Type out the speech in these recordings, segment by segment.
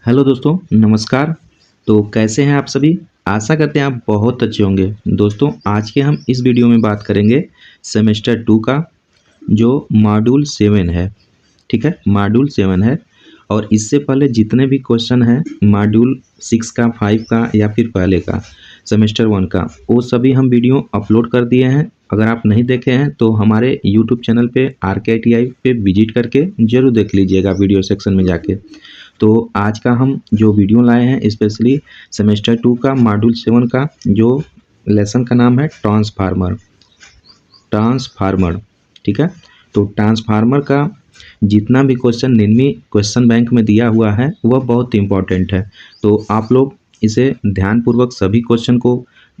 Hello दोस्तों, नमस्कार। तो कैसे हैं आप सभी? आशा करते हैं आप बहुत अच्छे होंगे। दोस्तों, आज के हम इस वीडियो में बात करेंगे सेमेस्टर 2 का जो मॉड्यूल 7 है, ठीक है? मॉड्यूल 7 है और इससे पहले जितने भी क्वेश्चन हैं मॉड्यूल 6 का, 5 का या फिर पहले का सेमेस्टर 1 का, वो सभी हम वीडियो अपलोड कर दिए हैं। अगर आप नहीं देखे हैं तो हमारे यूट्यूब चैनल पे RKITI पे विजिट करके ज़रूर देख लीजिएगा वीडियो सेक्शन में जाके। तो आज का हम जो वीडियो लाए हैं स्पेशली सेमेस्टर 2 का मॉड्यूल 7 का जो लेसन का नाम है ट्रांसफार्मर। ठीक है? तो ट्रांसफार्मर का जितना भी क्वेश्चन निम्न क्वेश्चन बैंक में दिया हुआ है वह बहुत इंपॉर्टेंट है। तो आप लोग इसे ध्यानपूर्वक सभी क्वेश्चन को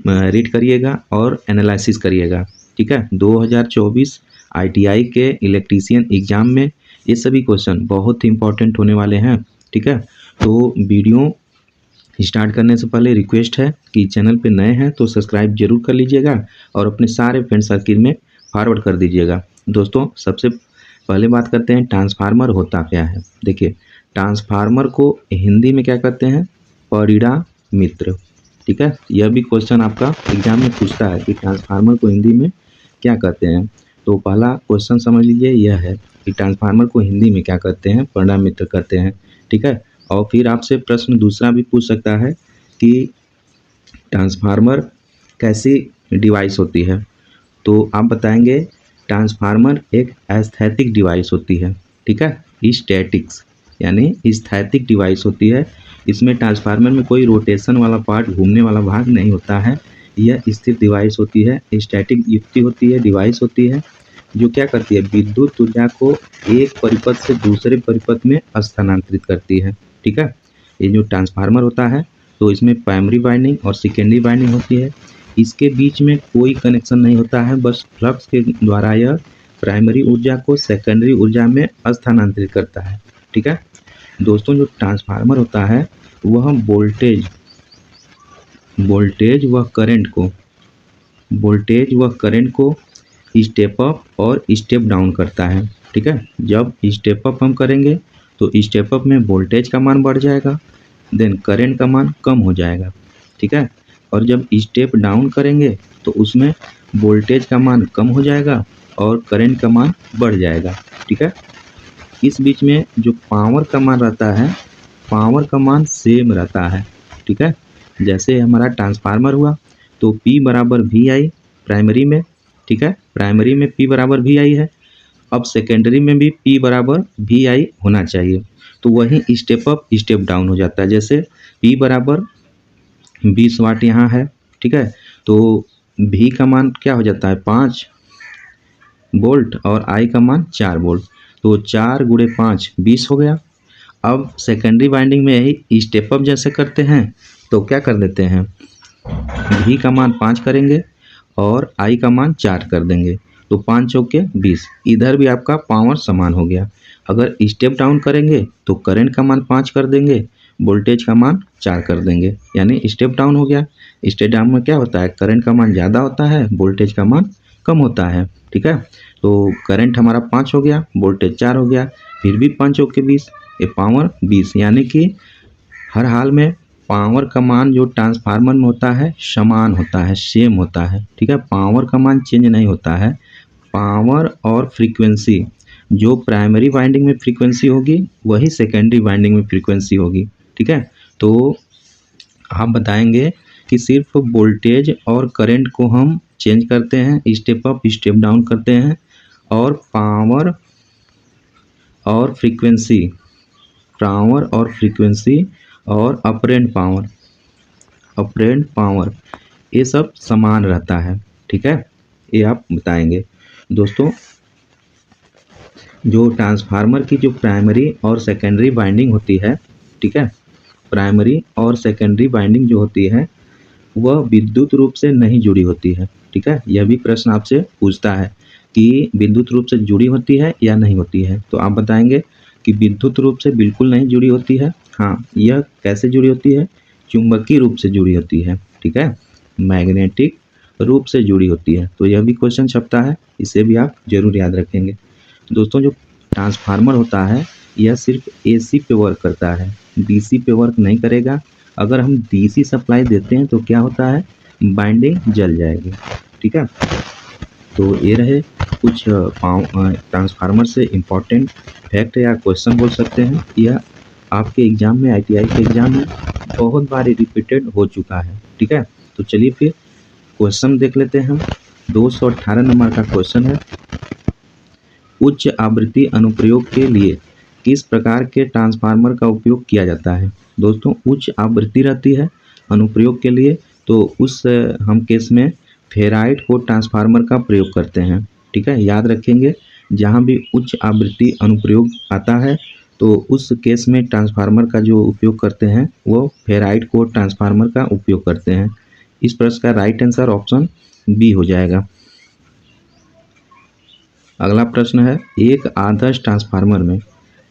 रीड करिएगा और एनालिसिस करिएगा, ठीक है? 2024 ITI के इलेक्ट्रीशियन एग्ज़ाम में ये सभी क्वेश्चन बहुत ही इंपॉर्टेंट होने वाले हैं, ठीक है? तो वीडियो स्टार्ट करने से पहले रिक्वेस्ट है कि चैनल पे नए हैं तो सब्सक्राइब जरूर कर लीजिएगा और अपने सारे फ्रेंड सर्किल में फॉरवर्ड कर दीजिएगा। दोस्तों, सबसे पहले बात करते हैं ट्रांसफार्मर होता क्या है। देखिए, ट्रांसफार्मर को हिंदी में क्या कहते हैं? परिड़ा मित्र, ठीक है? यह भी क्वेश्चन आपका एग्जाम में पूछता है कि ट्रांसफार्मर को हिंदी में क्या कहते हैं। तो पहला क्वेश्चन समझ लीजिए, यह है कि ट्रांसफार्मर को हिंदी में क्या कहते हैं? परिड़ा मित्र कहते हैं, ठीक है? और फिर आपसे प्रश्न दूसरा भी पूछ सकता है कि ट्रांसफार्मर कैसी डिवाइस होती है। तो आप बताएंगे ट्रांसफार्मर एक एस्थेटिक डिवाइस होती है, ठीक है? स्टैटिक्स यानी स्थैतिक डिवाइस होती है। इसमें ट्रांसफार्मर में कोई रोटेशन वाला पार्ट, घूमने वाला भाग नहीं होता है। यह स्थिर डिवाइस होती है, स्टैटिक युक्ति होती है, डिवाइस होती है जो क्या करती है? विद्युत ऊर्जा को एक परिपथ से दूसरे परिपथ में स्थानांतरित करती है, ठीक है? ये जो ट्रांसफार्मर होता है तो इसमें प्राइमरी वाइंडिंग और सेकेंडरी वाइंडिंग होती है। इसके बीच में कोई कनेक्शन नहीं होता है, बस फ्लक्स के द्वारा यह प्राइमरी ऊर्जा को सेकेंडरी ऊर्जा में स्थानांतरित करता है, ठीक है? दोस्तों, जो ट्रांसफार्मर होता है वह वोल्टेज व करंट को स्टेप अप और स्टेप डाउन करता है, ठीक है? जब स्टेप अप हम करेंगे तो स्टेप अप में वोल्टेज का मान बढ़ जाएगा, देन करंट का मान कम हो जाएगा, ठीक है? और जब स्टेप डाउन करेंगे तो उसमें वोल्टेज का मान कम हो जाएगा और करंट का मान बढ़ जाएगा, ठीक है? इस बीच में जो पावर का मान रहता है, पावर का मान सेम रहता है, ठीक है? जैसे हमारा ट्रांसफार्मर हुआ तो P बराबर VI प्राइमरी में, ठीक है? प्राइमरी में P बराबर VI है। अब सेकेंडरी में भी P बराबर VI होना चाहिए। तो वहीं स्टेप अप स्टेप डाउन हो जाता है। जैसे P बराबर 20 वाट यहाँ है, ठीक है? तो V का मान क्या हो जाता है? 5 वोल्ट और I का मान 4 वोल्ट। तो 4 गुणे 5 20 हो गया। अब सेकेंडरी वाइंडिंग में यही स्टेप अप जैसे करते हैं तो क्या कर देते हैं? V का मान 5 करेंगे और I का मान 4 कर देंगे। तो 5 चौके 20। इधर भी आपका पावर समान हो गया। अगर स्टेप डाउन करेंगे तो करंट का मान 5 कर देंगे, वोल्टेज का मान 4 कर देंगे, यानी स्टेप डाउन हो गया। स्टेप डाउन में क्या होता है? करंट का मान ज़्यादा होता है, वोल्टेज का मान कम होता है, ठीक है? तो करंट हमारा 5 हो गया, वोल्टेज 4 हो गया, फिर भी 5 चौके 20, ये पावर 20, यानी कि हर हाल में पावर का मान जो ट्रांसफार्मर में होता है समान होता है, सेम होता है, ठीक है? पावर का मान चेंज नहीं होता है। पावर और फ्रीक्वेंसी, जो प्राइमरी वाइंडिंग में फ्रीक्वेंसी होगी वही सेकेंडरी वाइंडिंग में फ्रीक्वेंसी होगी, ठीक है? तो आप बताएंगे कि सिर्फ वोल्टेज और करंट को हम चेंज करते हैं, स्टेप अप स्टेप डाउन करते हैं, और पावर और फ्रीक्वेंसी और अपरेंट पावर ये सब समान रहता है, ठीक है? ये आप बताएंगे। दोस्तों, जो ट्रांसफार्मर की जो प्राइमरी और सेकेंडरी वाइंडिंग होती है, ठीक है? प्राइमरी और सेकेंडरी वाइंडिंग जो होती है वह विद्युत रूप से नहीं जुड़ी होती है, ठीक है? यह भी प्रश्न आपसे पूछता है कि विद्युत रूप से जुड़ी होती है या नहीं होती है। तो आप बताएंगे कि विद्युत रूप से बिल्कुल नहीं जुड़ी होती है। हाँ, यह कैसे जुड़ी होती है? चुंबकीय रूप से जुड़ी होती है, ठीक है? मैग्नेटिक रूप से जुड़ी होती है। तो यह भी क्वेश्चन छपता है, इसे भी आप जरूर याद रखेंगे। दोस्तों, जो ट्रांसफार्मर होता है यह सिर्फ AC पे वर्क करता है, DC पे वर्क नहीं करेगा। अगर हम DC सप्लाई देते हैं तो क्या होता है, बाइंडिंग जल जाएगी। ठीक है, तो ये रहे कुछ ट्रांसफार्मर से इम्पोर्टेंट फैक्ट या क्वेश्चन बोल सकते हैं। यह आपके एग्जाम में, ITI के एग्जाम में बहुत बार रिपीटेड हो चुका है। ठीक है, तो चलिए फिर क्वेश्चन देख लेते हैं। 218 नंबर का क्वेश्चन है, उच्च आवृत्ति अनुप्रयोग के लिए किस प्रकार के ट्रांसफार्मर का उपयोग किया जाता है। दोस्तों, उच्च आवृत्ति रहती है अनुप्रयोग के लिए, तो उस हम केस में फेराइट को ट्रांसफार्मर का प्रयोग करते हैं। ठीक है, याद रखेंगे, जहाँ भी उच्च आवृत्ति अनुप्रयोग आता है तो उस केस में ट्रांसफार्मर का जो उपयोग करते हैं वो फेराइट को ट्रांसफार्मर का उपयोग करते हैं। इस प्रश्न का राइट आंसर ऑप्शन बी हो जाएगा। अगला प्रश्न है, एक आदर्श ट्रांसफार्मर में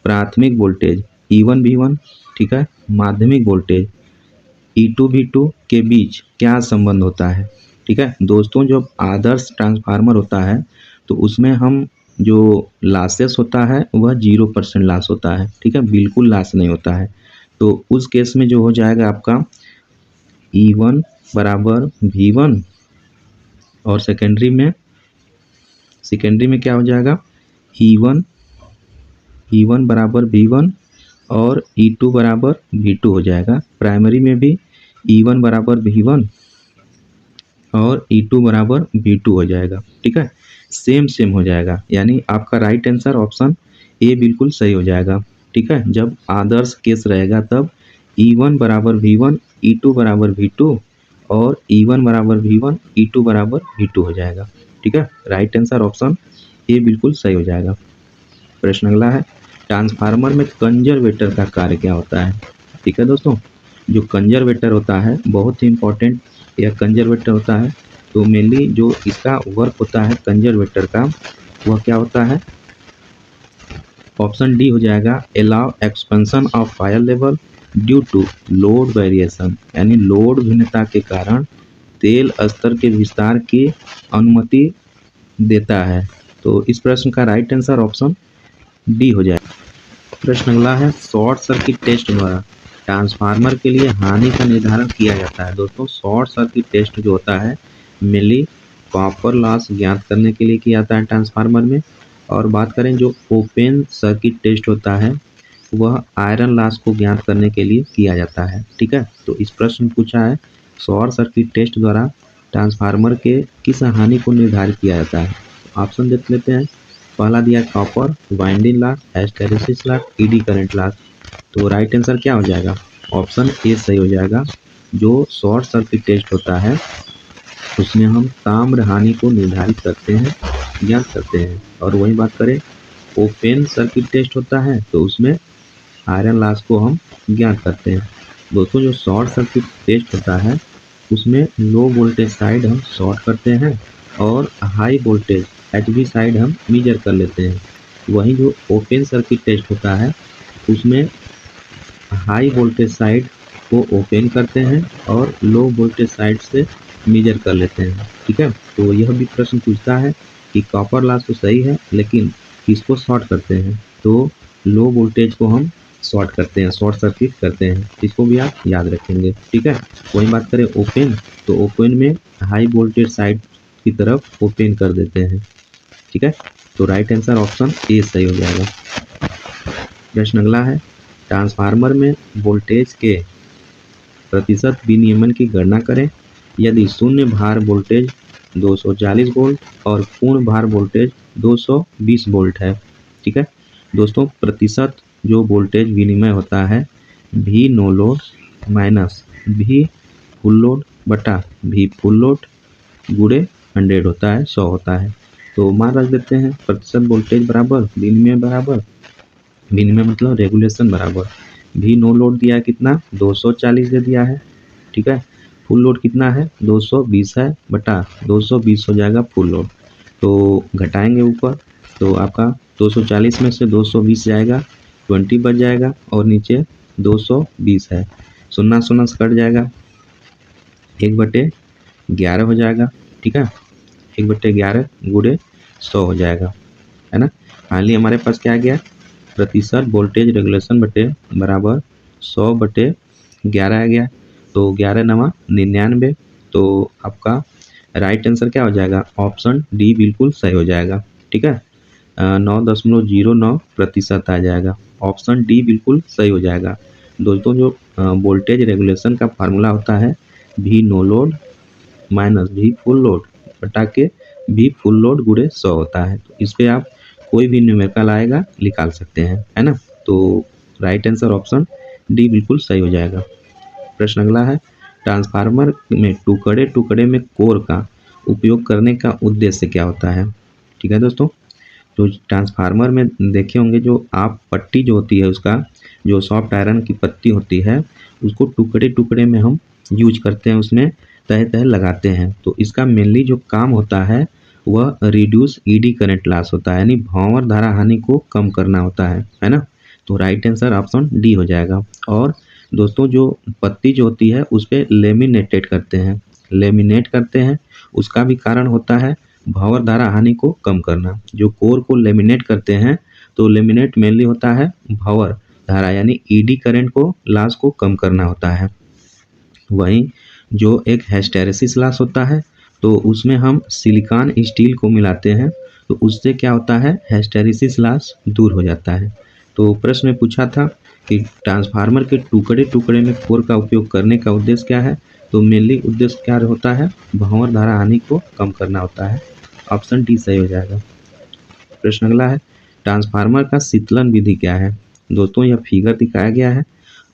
प्राथमिक वोल्टेज E1 V1, ठीक है, माध्यमिक वोल्टेज E2 V2 के बीच क्या संबंध होता है। ठीक है दोस्तों, जब आदर्श ट्रांसफार्मर होता है तो उसमें हम जो लॉसेस होता है वह 0% लॉस होता है। ठीक है, बिल्कुल लॉस नहीं होता है। तो उस केस में जो हो जाएगा आपका E1 बराबर V1 और सेकेंडरी में क्या हो जाएगा, E1 बराबर V1 और E2 बराबर V2 हो जाएगा। प्राइमरी में भी E1 बराबर V1 और E2 बराबर V2 हो जाएगा। ठीक है, सेम हो जाएगा, यानी आपका राइट आंसर ऑप्शन ए बिल्कुल सही हो जाएगा। ठीक है, जब आदर्श केस रहेगा तब E1 बराबर V1, E2 बराबर V2 और E1 बराबर V1, E2 बराबर V2 हो जाएगा। ठीक है, राइट आंसर ऑप्शन ए बिल्कुल सही हो जाएगा। प्रश्न अगला है, ट्रांसफार्मर में कंजर्वेटर का कार्य क्या होता है। ठीक है दोस्तों, जो कंजर्वेटर होता है बहुत ही इंपॉर्टेंट यह कंजर्वेटर होता है। तो मेनली जो इसका वर्क होता है कंजर्वेटर का, वह क्या होता है, ऑप्शन डी हो जाएगा, allow expansion of fire level due to load variation, यानी लोड भिन्नता के कारण तेल स्तर के विस्तार की अनुमति देता है। तो इस प्रश्न का राइट आंसर ऑप्शन डी हो जाएगा। प्रश्न अगला है, शॉर्ट सर्किट टेस्ट द्वारा ट्रांसफार्मर के लिए हानि का निर्धारण किया जाता है। दोस्तों, शॉर्ट सर्किट टेस्ट जो होता है मेनली कॉपर लॉस ज्ञात करने के लिए किया जाता है ट्रांसफार्मर में। और बात करें जो ओपन सर्किट टेस्ट होता है वह आयरन लॉस को ज्ञात करने के लिए किया जाता है। ठीक है, तो इस प्रश्न में पूछा है शॉर्ट सर्किट टेस्ट द्वारा ट्रांसफार्मर के किस हानि को निर्धारित किया जाता है। ऑप्शन देख लेते हैं। पहला दिया copper, winding loss, hysteresis loss, eddy current loss. तो राइट आंसर क्या हो जाएगा, ऑप्शन ए सही हो जाएगा। जो शॉर्ट सर्किट टेस्ट होता है उसमें हम ताम्र हानि को निर्धारित करते हैं, ज्ञात करते हैं। और वही बात करें ओपन सर्किट टेस्ट होता है तो उसमें आयरन लॉस को हम ज्ञात करते हैं। दोस्तों, जो शॉर्ट सर्किट टेस्ट होता है उसमें लो वोल्टेज साइड हम शॉर्ट करते हैं और हाई वोल्टेज HV साइड हम मेजर कर लेते हैं। वहीं जो ओपन सर्किट टेस्ट होता है उसमें हाई वोल्टेज साइड को ओपन करते हैं और लो वोल्टेज साइड से मेजर कर लेते हैं। ठीक है, तो यह भी प्रश्न पूछता है कि कॉपर लॉस तो सही है लेकिन किसको शॉर्ट करते हैं, तो लो वोल्टेज को हम शॉर्ट करते हैं, शॉर्ट सर्किट करते हैं। इसको भी आप याद रखेंगे। ठीक है, वही बात करें ओपन, तो ओपन में हाई वोल्टेज साइड की तरफ ओपन कर देते हैं। ठीक है, तो राइट आंसर ऑप्शन ए सही हो जाएगा। प्रश्न अगला है, ट्रांसफार्मर में वोल्टेज के प्रतिशत विनियमन की गणना करें। यदि शून्य भार वोल्टेज 240 वोल्ट और पूर्ण भार वोल्टेज 220 वोल्ट है। ठीक है दोस्तों, प्रतिशत जो वोल्टेज विनिमय होता है V no load minus V full load बटा V फुल लोड गुणे 100 होता है, 100 होता है। तो मान रख देते हैं प्रतिशत वोल्टेज बराबर विनिमय बराबर, विनिमय मतलब रेगुलेशन बराबर V नो लोड दिया है कितना 240 दे दिया है। ठीक है, फुल लोड कितना है 220 है बटा 220 हो जाएगा फुल लोड। तो घटाएंगे ऊपर तो आपका 240 में से 220 जाएगा, 20 बच जाएगा और नीचे 220 है, शून्य शून्य से कट जाएगा, 1/11 हो जाएगा। ठीक है, 1/11 गुणे 100 हो जाएगा, है ना। फाइनली हमारे पास क्या आ गया प्रतिशत वोल्टेज रेगुलेशन बटे बराबर 100/11 आ गया, तो 11 नवा 99। तो आपका राइट आंसर क्या हो जाएगा, ऑप्शन डी बिल्कुल सही हो जाएगा। ठीक है, 9.09% आ जाएगा, ऑप्शन डी बिल्कुल सही हो जाएगा। दोस्तों जो वोल्टेज रेगुलेशन का फार्मूला होता है V no load minus V full load बटा के V फुल लोड गुणे 100 होता है। तो इस पे आप कोई भी न्यूमेरिकल आएगा निकाल सकते हैं, है ना। तो राइट आंसर ऑप्शन डी बिल्कुल सही हो जाएगा। प्रश्न अगला है, ट्रांसफार्मर में टुकड़े टुकड़े में कोर का उपयोग करने का उद्देश्य क्या होता है। ठीक है दोस्तों, तो ट्रांसफार्मर में देखे होंगे जो आप पट्टी जो होती है उसका जो सॉफ्ट आयरन की पत्ती होती है उसको टुकड़े टुकड़े में हम यूज करते हैं, उसमें तह तह लगाते हैं। तो इसका मेनली जो काम होता है वह रिड्यूस ईडी करंट लॉस होता है, यानी भंवर धारा हानि को कम करना होता है ना। तो राइट आंसर ऑप्शन डी हो जाएगा। और दोस्तों जो पत्ती जो होती है उस पर लेमिनेट करते हैं, उसका भी कारण होता है भंवर धारा हानि को कम करना। जो कोर को लेमिनेट करते हैं तो लेमिनेट मेनली होता है भंवर धारा यानी ईडी करंट को लॉस को कम करना होता है। वहीं जो एक हिस्टैरिसीस लॉस होता है तो उसमें हम सिलिकॉन स्टील को मिलाते हैं, तो उससे क्या होता है, हिस्टैरिसीस लॉस दूर हो जाता है। तो प्रश्न में पूछा था कि ट्रांसफार्मर के टुकड़े टुकड़े में कोर का उपयोग करने का उद्देश्य क्या है, तो मेनली उद्देश्य क्या होता है, भंवर धारा हानि को कम करना होता है। ऑप्शन डी सही हो जाएगा। प्रश्न अगला है, ट्रांसफार्मर का शीतलन विधि क्या है। दोस्तों यह फिगर दिखाया गया है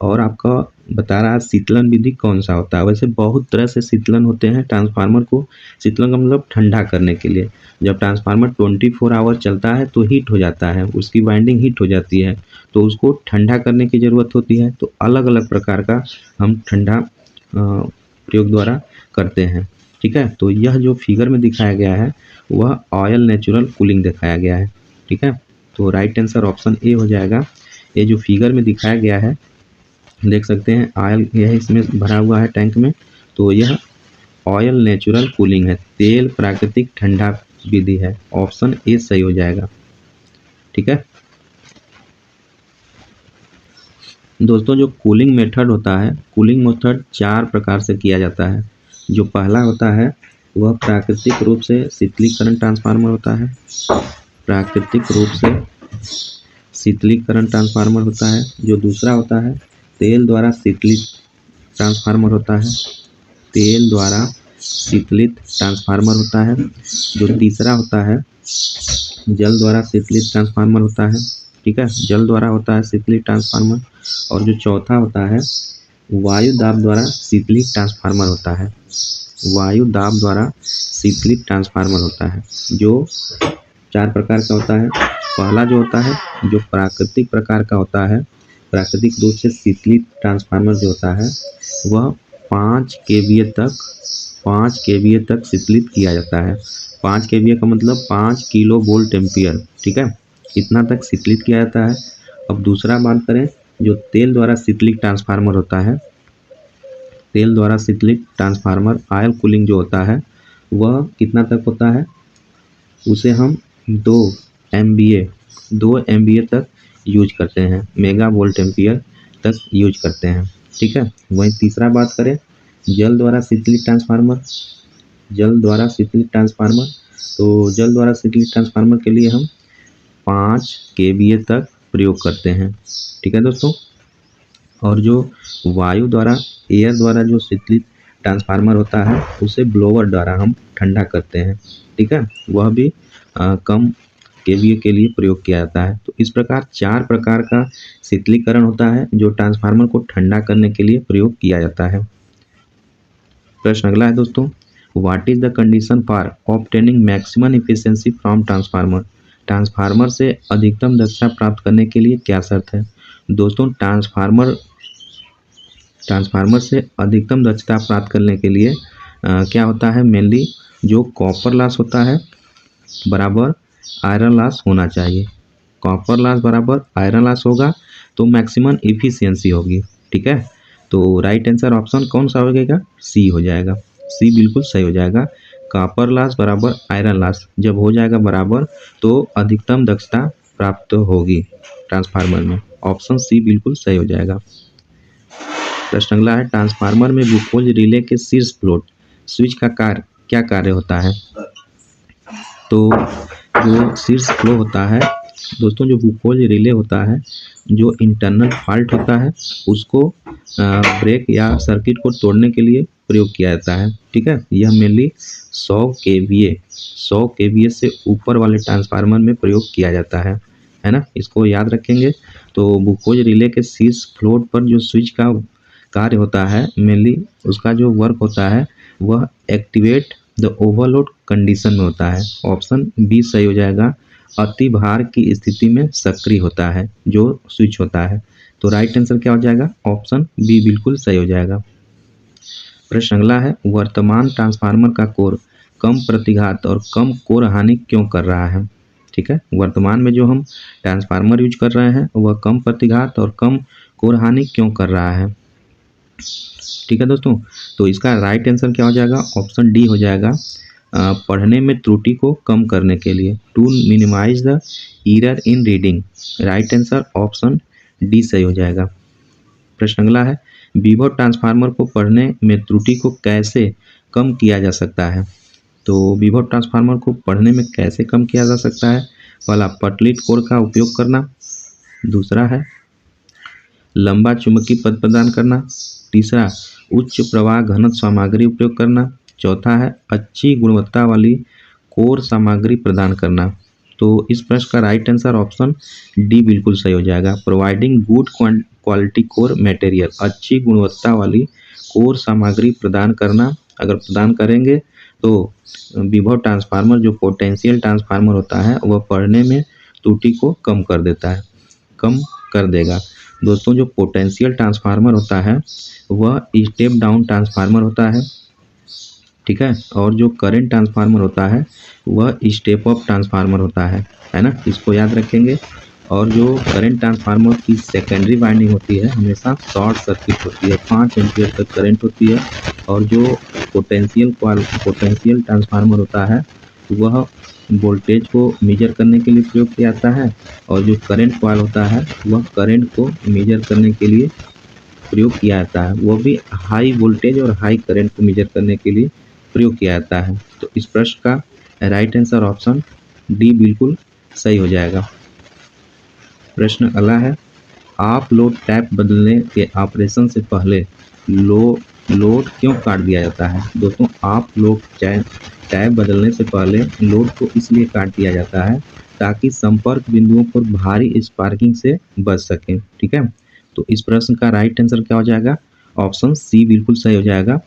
और आपका बता रहा है शीतलन विधि कौन सा होता है। वैसे बहुत तरह से शीतलन होते हैं। ट्रांसफार्मर को शीतलन का मतलब ठंडा करने के लिए। जब ट्रांसफार्मर 24 आवर चलता है तो हीट हो जाता है, उसकी वाइंडिंग हीट हो जाती है, तो उसको ठंडा करने की ज़रूरत होती है। तो अलग अलग प्रकार का हम ठंडा प्रयोग द्वारा करते हैं। ठीक है, तो यह जो फिगर में दिखाया गया है वह ऑयल नेचुरल कूलिंग दिखाया गया है। ठीक है, तो राइट आंसर ऑप्शन ए हो जाएगा। ये जो फिगर में दिखाया गया है देख सकते हैं ऑयल यह इसमें भरा हुआ है टैंक में, तो यह ऑयल नेचुरल कूलिंग है, तेल प्राकृतिक ठंडा विधि है। ऑप्शन ए सही हो जाएगा। ठीक है दोस्तों, जो कूलिंग मेथड होता है, कूलिंग मेथड 4 प्रकार से किया जाता है। जो पहला होता है वह प्राकृतिक रूप से शीतलीकरण ट्रांसफार्मर होता है। प्राकृतिक रूप से शीतलीकरण ट्रांसफार्मर होता है। जो दूसरा होता है तेल द्वारा शीतलित ट्रांसफार्मर होता है। तेल द्वारा शीतलित ट्रांसफार्मर होता है। जो तीसरा होता है जल द्वारा शीतलित ट्रांसफार्मर होता है। ठीक है, जल द्वारा होता है शीतलित ट्रांसफार्मर। और जो चौथा होता है वायु दाब द्वारा शीतलित ट्रांसफार्मर होता है। वायु दाब द्वारा शीतलित ट्रांसफार्मर होता है। जो 4 प्रकार का होता है। पहला जो होता है जो प्राकृतिक प्रकार का होता है, प्राकृतिक रूप से शीतलित ट्रांसफार्मर जो होता है वह 5 केवीए तक शीतलित किया जाता है। 5 केवीए का मतलब 5 किलो वोल्ट एम्पियर। ठीक है, इतना तक शीतलित किया जाता है। अब दूसरा बात करें जो तेल द्वारा शीतलित ट्रांसफार्मर होता है। तेल द्वारा शीतलित ट्रांसफार्मर ऑयल कूलिंग जो होता है वह कितना तक होता है, उसे हम 2 MVA तक यूज करते हैं, मेगा वोल्ट एम्पियर तक यूज करते हैं। ठीक है, वहीं तीसरा बात करें जल द्वारा शीतलित ट्रांसफार्मर। जल द्वारा शीतलित ट्रांसफार्मर, तो जल द्वारा शीतलित ट्रांसफार्मर के लिए हम 5 केवीए तक प्रयोग करते हैं। ठीक है दोस्तों, और जो वायु द्वारा एयर द्वारा जो शीतलित ट्रांसफार्मर होता है उसे ब्लोअर द्वारा हम ठंडा करते हैं। ठीक है, वह भी कम केवीए के लिए प्रयोग किया जाता है। तो इस प्रकार 4 प्रकार का शीतलीकरण होता है जो ट्रांसफार्मर को ठंडा करने के लिए प्रयोग किया जाता है। प्रश्न अगला है दोस्तों, what is the condition for obtaining maximum efficiency from transformer. Transformer से अधिकतम दक्षता प्राप्त करने के लिए क्या शर्त है। दोस्तों ट्रांसफार्मर से अधिकतम दक्षता प्राप्त करने के लिए क्या होता है, मेनली जो कॉपर लॉस होता है बराबर आयरन लॉस होना चाहिए। कॉपर लॉस बराबर आयरन लॉस होगा तो मैक्सिमम इफिशियंसी होगी। ठीक है, तो राइट आंसर ऑप्शन कौन सा हो जाएगा, सी हो जाएगा। सी बिल्कुल सही हो जाएगा। कॉपर लॉस बराबर आयरन लॉस जब हो जाएगा बराबर तो अधिकतम दक्षता प्राप्त होगी ट्रांसफार्मर में। ऑप्शन सी बिल्कुल सही हो जाएगा। प्रश्न अगला है, ट्रांसफार्मर में ग्लूकोज रिले के शीर्ष फ्लोट स्विच का क्या कार्य होता है? तो जो शीर्ष फ्लो होता है दोस्तों, जो ग्लूकोज रिले होता है, जो इंटरनल फॉल्ट होता है उसको ब्रेक या सर्किट को तोड़ने के लिए प्रयोग किया जाता है। ठीक है, यह मेनली 100 केवीए से ऊपर वाले ट्रांसफार्मर में प्रयोग किया जाता है ना, इसको याद रखेंगे। तो ग्लूकोज रिले के शीर्ष फ्लोट पर जो स्विच का कार्य होता है, मेनली उसका जो वर्क होता है वह एक्टिवेट द ओवरलोड कंडीशन में होता है। ऑप्शन बी सही हो जाएगा। अति भार की स्थिति में सक्रिय होता है जो स्विच होता है। तो राइट आंसर क्या हो जाएगा? ऑप्शन बी बिल्कुल सही हो जाएगा। प्रश्न अगला है, वर्तमान ट्रांसफार्मर का कोर कम प्रतिघात और कम कोर हानि क्यों कर रहा है? ठीक है, वर्तमान में जो हम ट्रांसफार्मर यूज कर रहे हैं वह कम प्रतिघात और कम कोर हानि क्यों कर रहा है? ठीक है दोस्तों, तो इसका राइट आंसर क्या हो जाएगा? ऑप्शन डी हो जाएगा। पढ़ने में त्रुटि को कम करने के लिए, to minimize the error in reading. Right answer option D सही हो जाएगा। प्रश्न अगला है, विभव ट्रांसफार्मर को पढ़ने में त्रुटि को कैसे कम किया जा सकता है? तो विभव ट्रांसफार्मर को पढ़ने में कैसे कम किया जा सकता है? पहला, पतली कोर का उपयोग करना। दूसरा है लंबा चुंबकीय पथ प्रदान करना। तीसरा, उच्च प्रवाह घनत्व सामग्री उपयोग करना। चौथा है अच्छी गुणवत्ता वाली कोर सामग्री प्रदान करना। तो इस प्रश्न का राइट आंसर ऑप्शन डी बिल्कुल सही हो जाएगा। Providing good quality core material, अच्छी गुणवत्ता वाली कोर सामग्री प्रदान करना। अगर प्रदान करेंगे तो विभव ट्रांसफार्मर जो पोटेंशियल ट्रांसफार्मर होता है वह पढ़ने में त्रुटि को कम कर देता है, कम कर देगा। दोस्तों, जो पोटेंशियल ट्रांसफार्मर होता है वह स्टेप डाउन ट्रांसफार्मर होता है। ठीक है, और जो करंट ट्रांसफार्मर होता है वह स्टेप अप ट्रांसफार्मर होता है ना, इसको याद रखेंगे। और जो करंट ट्रांसफार्मर की सेकेंडरी वाइंडिंग होती है हमेशा शॉर्ट सर्किट होती है, 5 एम्पीयर तक करंट होती है। और जो पोटेंशियल ट्रांसफार्मर होता है वह वोल्टेज को मेजर करने के लिए प्रयोग किया जाता है। और जो करंट कॉइल होता है वह करंट को मेजर करने के लिए प्रयोग किया जाता है, वो भी हाई वोल्टेज और हाई करंट को मेजर करने के लिए प्रयोग किया जाता है। तो इस प्रश्न का राइट आंसर ऑप्शन डी बिल्कुल सही हो जाएगा। प्रश्न अगला है, आप लोड टैप बदलने के ऑपरेशन से पहले लोड क्यों काट दिया जाता है? दोस्तों, आप लोड टैप बदलने से पहले लोड को इसलिए काट दिया जाता है ताकि संपर्क बिंदुओं पर भारी स्पार्किंग से बच सके। ठीक है, तो इस प्रश्न का राइट आंसर क्या हो जाएगा? ऑप्शन सी बिल्कुल सही हो जाएगा।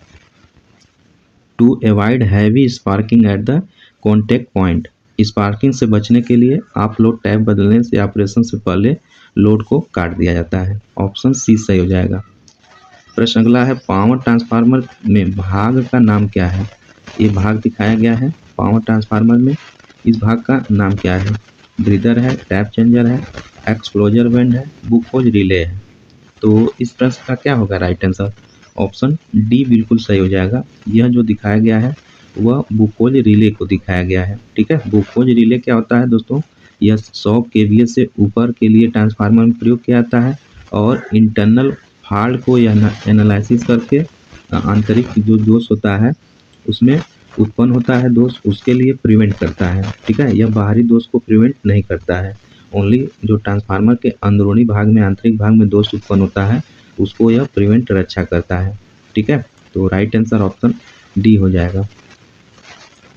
To avoid heavy sparking at the contact point, sparking से बचने के लिए आप लोड टैप बदलने से ऑपरेशन से पहले लोड को काट दिया जाता है। ऑप्शन सी सही हो जाएगा। प्रश्न अगला है, पावर ट्रांसफार्मर में भाग का नाम क्या है? ये भाग दिखाया गया है पावर ट्रांसफार्मर में, इस भाग का नाम क्या है? ब्रीदर है, टैप चेंजर है, एक्सप्लोजर बैंड है, ग्लूकोज रिले है। तो इस प्रश्न का क्या होगा राइट आंसर? ऑप्शन डी बिल्कुल सही हो जाएगा। यह जो दिखाया गया है वह ग्लूकोज रिले को दिखाया गया है। ठीक है, ग्लूकोज रिले क्या होता है दोस्तों? यह 100 केवीए से ऊपर के लिए ट्रांसफार्मर में प्रयोग किया जाता है और इंटरनल फॉल्ट को यह एनालिसिस करके आंतरिक जो दोष होता है उसमें उत्पन्न होता है दोष, उसके लिए प्रिवेंट करता है। ठीक है, यह बाहरी दोष को प्रिवेंट नहीं करता है, ओनली जो ट्रांसफार्मर के अंदरूनी भाग में, आंतरिक भाग में दोष उत्पन्न होता है उसको यह प्रिवेंट रक्षा करता है। ठीक है, तो राइट आंसर ऑप्शन डी हो जाएगा।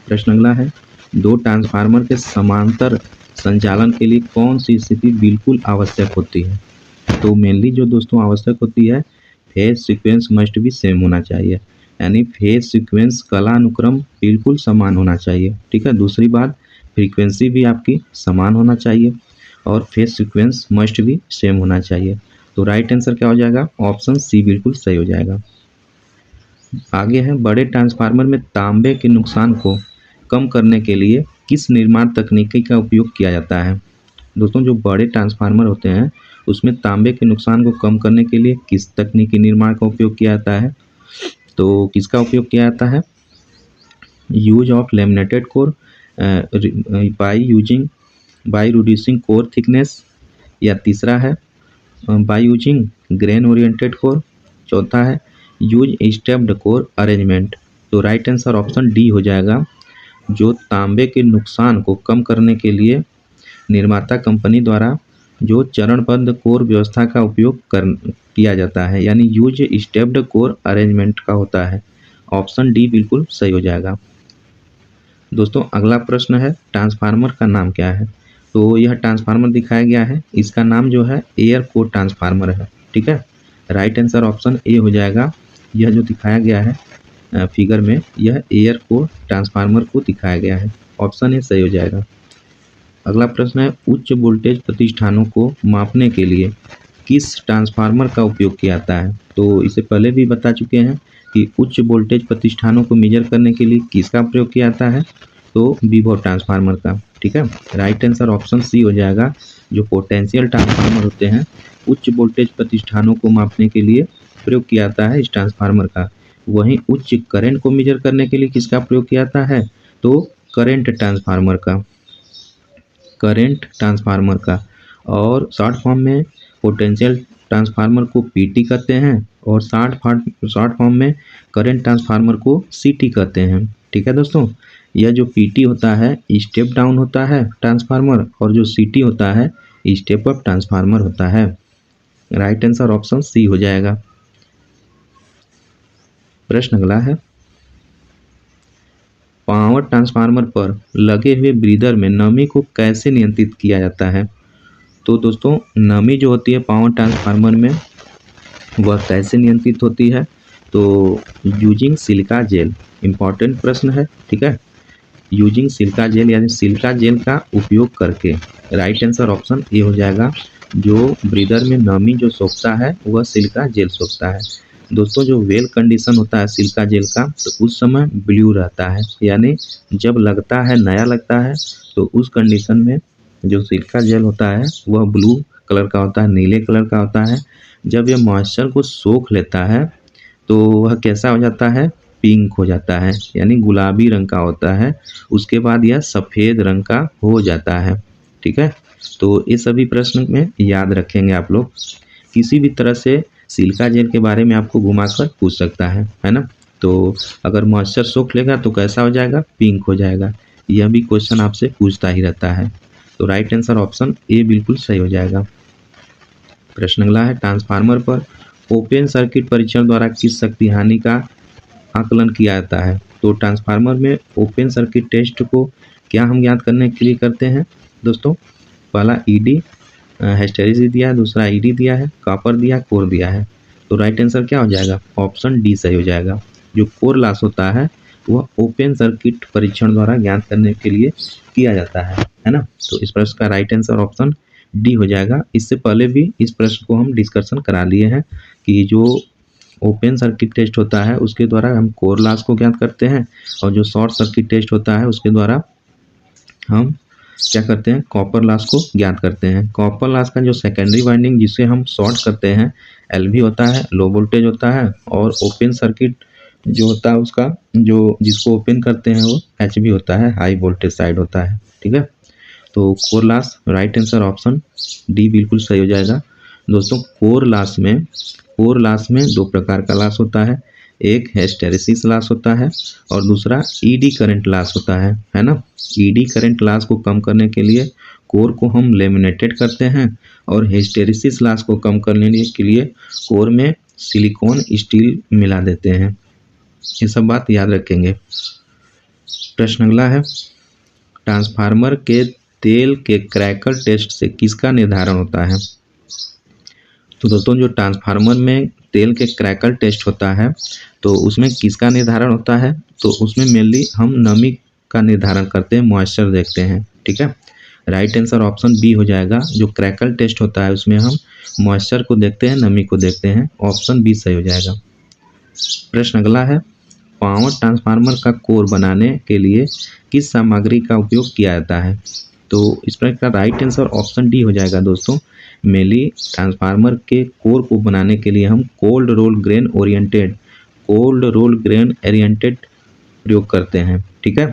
प्रश्न अगला है, दो ट्रांसफार्मर के समांतर संचालन के लिए कौन सी स्थिति बिल्कुल आवश्यक होती है? तो मेनली जो दोस्तों आवश्यक होती है, फेज सीक्वेंस मस्ट भी सेम होना चाहिए, यानी फेज सीक्वेंस कालानुक्रम बिल्कुल समान होना चाहिए। ठीक है, दूसरी बात फ्रीक्वेंसी भी आपकी समान होना चाहिए और फेज सीक्वेंस मस्ट भी सेम होना चाहिए। तो राइट आंसर क्या हो जाएगा? ऑप्शन सी बिल्कुल सही हो जाएगा। आगे है, बड़े ट्रांसफार्मर में तांबे के नुकसान को कम करने के लिए किस निर्माण तकनीकी का उपयोग किया जाता है? दोस्तों, जो बड़े ट्रांसफार्मर होते हैं उसमें तांबे के नुकसान को कम करने के लिए किस तकनीकी निर्माण का उपयोग किया जाता है? तो किसका उपयोग किया जाता है? Use of laminated core by using by reducing core thickness, या तीसरा है by using grain oriented core, चौथा है यूज स्टेप्ड कोर अरेंजमेंट। तो राइट आंसर ऑप्शन डी हो जाएगा। जो तांबे के नुकसान को कम करने के लिए निर्माता कंपनी द्वारा जो चरणबद्ध कोर व्यवस्था का उपयोग किया जाता है, यानी यूज स्टेप्ड कोर अरेंजमेंट का होता है। ऑप्शन डी बिल्कुल सही हो जाएगा। दोस्तों अगला प्रश्न है ट्रांसफार्मर का नाम क्या है। तो यह ट्रांसफार्मर दिखाया गया है, इसका नाम जो है एयर कोर ट्रांसफार्मर है। ठीक है, राइट आंसर ऑप्शन ए हो जाएगा। यह जो दिखाया गया है फिगर में, यह एयर कोर ट्रांसफार्मर को दिखाया गया है। ऑप्शन ए सही हो जाएगा। अगला प्रश्न है उच्च वोल्टेज प्रतिष्ठानों को मापने के लिए किस ट्रांसफार्मर का उपयोग किया जाता है। तो इससे पहले भी बता चुके हैं कि उच्च वोल्टेज प्रतिष्ठानों को मेजर करने के लिए किसका प्रयोग किया जाता है, तो विभव ट्रांसफार्मर का। ठीक है, राइट आंसर ऑप्शन सी हो जाएगा। जो पोटेंशियल ट्रांसफार्मर होते हैं, उच्च वोल्टेज प्रतिष्ठानों को मापने के लिए प्रयोग किया जाता है इस ट्रांसफार्मर का। वहीं उच्च करंट को मेजर करने के लिए किसका प्रयोग किया जाता है, तो करंट ट्रांसफार्मर का, करंट ट्रांसफार्मर का। और शॉर्ट फॉर्म में पोटेंशियल ट्रांसफार्मर को पीटी कहते हैं, और शॉर्ट फॉर्म में करंट ट्रांसफार्मर को सीटी कहते हैं। ठीक है दोस्तों, यह जो पीटी होता है स्टेप डाउन होता है ट्रांसफार्मर, और जो सीटी होता है स्टेप अप ट्रांसफार्मर होता है। राइट आंसर ऑप्शन सी हो जाएगा। प्रश्न अगला है पावर ट्रांसफार्मर पर लगे हुए ब्रीदर में नमी को कैसे नियंत्रित किया जाता है। तो दोस्तों नमी जो होती है पावर ट्रांसफार्मर में वह कैसे नियंत्रित होती है, तो यूजिंग सिलिका जेल। इम्पॉर्टेंट प्रश्न है। ठीक है, यूजिंग सिलिका जेल यानी सिलिका जेल का उपयोग करके। राइट आंसर ऑप्शन ए हो जाएगा। जो ब्रीदर में नमी जो सोखता है वह सिलिका जेल सोखता है। दोस्तों जो वेल कंडीशन होता है सिलिका जेल का, तो उस समय ब्लू रहता है, यानी जब लगता है नया लगता है तो उस कंडीशन में जो सिलिका जेल होता है वह ब्लू कलर का होता है, नीले कलर का होता है। जब यह मॉइस्चर को सोख लेता है तो वह कैसा हो जाता है, पिंक हो जाता है, यानी गुलाबी रंग का होता है। उसके बाद यह सफ़ेद रंग का हो जाता है। ठीक है, तो ये सभी प्रश्न में याद रखेंगे आप लोग। किसी भी तरह से सिलिका जेल के बारे में आपको घुमाकर पूछ सकता है ना। तो अगर मॉइस्चर सोख लेगा तो कैसा हो जाएगा, पिंक हो जाएगा। यह भी क्वेश्चन आपसे पूछता ही रहता है। तो राइट आंसर ऑप्शन ए बिल्कुल सही हो जाएगा। प्रश्न अगला है ट्रांसफार्मर पर ओपन सर्किट परीक्षण द्वारा किस शक्ति हानि का आकलन किया जाता है। तो ट्रांसफार्मर में ओपन सर्किट टेस्ट को क्या हम ज्ञात करने के लिए करते हैं दोस्तों। पहला ईडी हिस्टेरेसिस दिया है, दूसरा ईडी दिया है, कॉपर दिया, कोर दिया है। तो राइट आंसर क्या हो जाएगा, ऑप्शन डी सही हो जाएगा। जो कोर लॉस होता है वह ओपन सर्किट परीक्षण द्वारा ज्ञात करने के लिए किया जाता है ना। तो इस प्रश्न का राइट आंसर ऑप्शन डी हो जाएगा। इससे पहले भी इस प्रश्न को हम डिस्कशन करा लिए हैं कि जो ओपन सर्किट टेस्ट होता है उसके द्वारा हम कोर लॉस को ज्ञात करते हैं, और जो शॉर्ट सर्किट टेस्ट होता है उसके द्वारा हम क्या करते हैं, कॉपर लॉस को ज्ञात करते हैं। कॉपर लॉस का जो सेकेंडरी वाइंडिंग जिसे हम शॉर्ट करते हैं एलवी होता है, लो वोल्टेज होता है, और ओपन सर्किट जो होता है उसका जो जिसको ओपन करते हैं वो एचवी होता है, हाई वोल्टेज साइड होता है। ठीक है, तो core loss right answer option D बिल्कुल सही हो जाएगा। दोस्तों कोर लॉस में दो प्रकार का लॉस होता है, एक हिस्टेरेसिस लॉस होता है और दूसरा ईडी करंट लॉस होता है ना। ईडी करंट लॉस को कम करने के लिए कोर को हम लेमिनेटेड करते हैं, और हिस्टेरेसिस लॉस को कम करने के लिए कोर में सिलिकॉन स्टील मिला देते हैं। ये सब बात याद रखेंगे। प्रश्न अगला है ट्रांसफार्मर के तेल के क्रैकल टेस्ट से किसका निर्धारण होता है। तो दोस्तों जो ट्रांसफार्मर में तेल के क्रैकल टेस्ट होता है तो उसमें किसका निर्धारण होता है, तो उसमें मेनली हम नमी का निर्धारण करते हैं, मॉइस्चर देखते हैं। ठीक है, राइट आंसर ऑप्शन बी हो जाएगा। जो क्रैकल टेस्ट होता है उसमें हम मॉइस्चर को देखते हैं, नमी को देखते हैं। ऑप्शन बी सही हो जाएगा। प्रश्न अगला है पावर ट्रांसफार्मर का कोर बनाने के लिए किस सामग्री का उपयोग किया जाता है। तो इस प्रकार का राइट आंसर ऑप्शन डी हो जाएगा। दोस्तों मेनली ट्रांसफार्मर के कोर को बनाने के लिए हम कोल्ड रोल ग्रेन ओरिएंटेड प्रयोग करते हैं। ठीक है,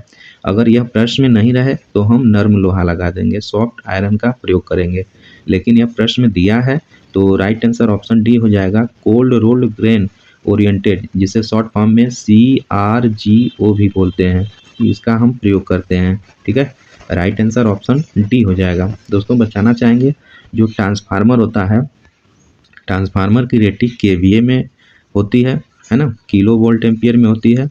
अगर यह प्रश्न में नहीं रहे तो हम नर्म लोहा लगा देंगे, सॉफ्ट आयरन का प्रयोग करेंगे। लेकिन यह प्रश्न में दिया है तो राइट आंसर ऑप्शन डी हो जाएगा, कोल्ड रोल्ड ग्रेन ओरिएंटेड, जिसे शॉर्ट फॉर्म में CRGO भी बोलते हैं, इसका हम प्रयोग करते हैं। ठीक है, राइट आंसर ऑप्शन डी हो जाएगा। दोस्तों बताना चाहेंगे जो ट्रांसफार्मर होता है, ट्रांसफार्मर की रेटिंग KVA में होती है ना, किलो वोल्ट एम्पियर में होती है,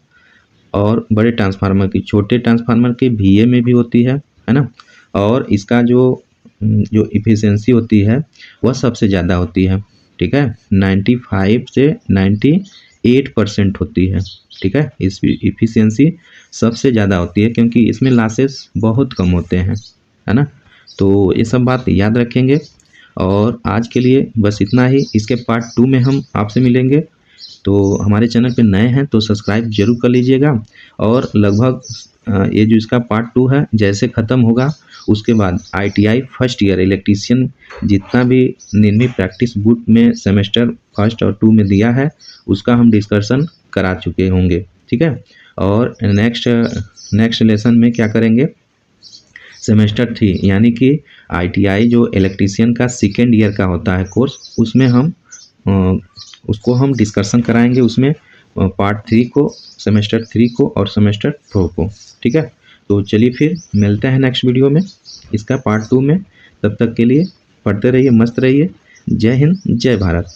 और बड़े ट्रांसफार्मर की, छोटे ट्रांसफार्मर के VA में भी होती है ना। और इसका जो इफिशियंसी होती है वह सबसे ज़्यादा होती है। ठीक है, 95 से 98% होती है। ठीक है, इस इफिशियंसी सबसे ज़्यादा होती है क्योंकि इसमें लॉसेस बहुत कम होते हैं, है ना। तो ये सब बात याद रखेंगे। और आज के लिए बस इतना ही। इसके पार्ट 2 में हम आपसे मिलेंगे। तो हमारे चैनल पे नए हैं तो सब्सक्राइब जरूर कर लीजिएगा। और लगभग ये जो इसका पार्ट 2 है जैसे ख़त्म होगा उसके बाद ITI फर्स्ट ईयर इलेक्ट्रीशियन जितना भी 9वीं प्रैक्टिस बुक में सेमेस्टर 1 और 2 में दिया है उसका हम डिस्कशन करा चुके होंगे। ठीक है, और नेक्स्ट लेसन में क्या करेंगे, सेमेस्टर 3 यानी कि ITI जो इलेक्ट्रीशियन का सेकेंड ईयर का होता है कोर्स, उसमें हम उसको हम डिस्कशन कराएंगे, उसमें पार्ट 3 को, सेमेस्टर 3 को और सेमेस्टर 4 को। ठीक है, तो चलिए फिर मिलते हैं नेक्स्ट वीडियो में इसका पार्ट 2 में। तब तक के लिए पढ़ते रहिए, मस्त रहिए। जय हिंद, जय भारत।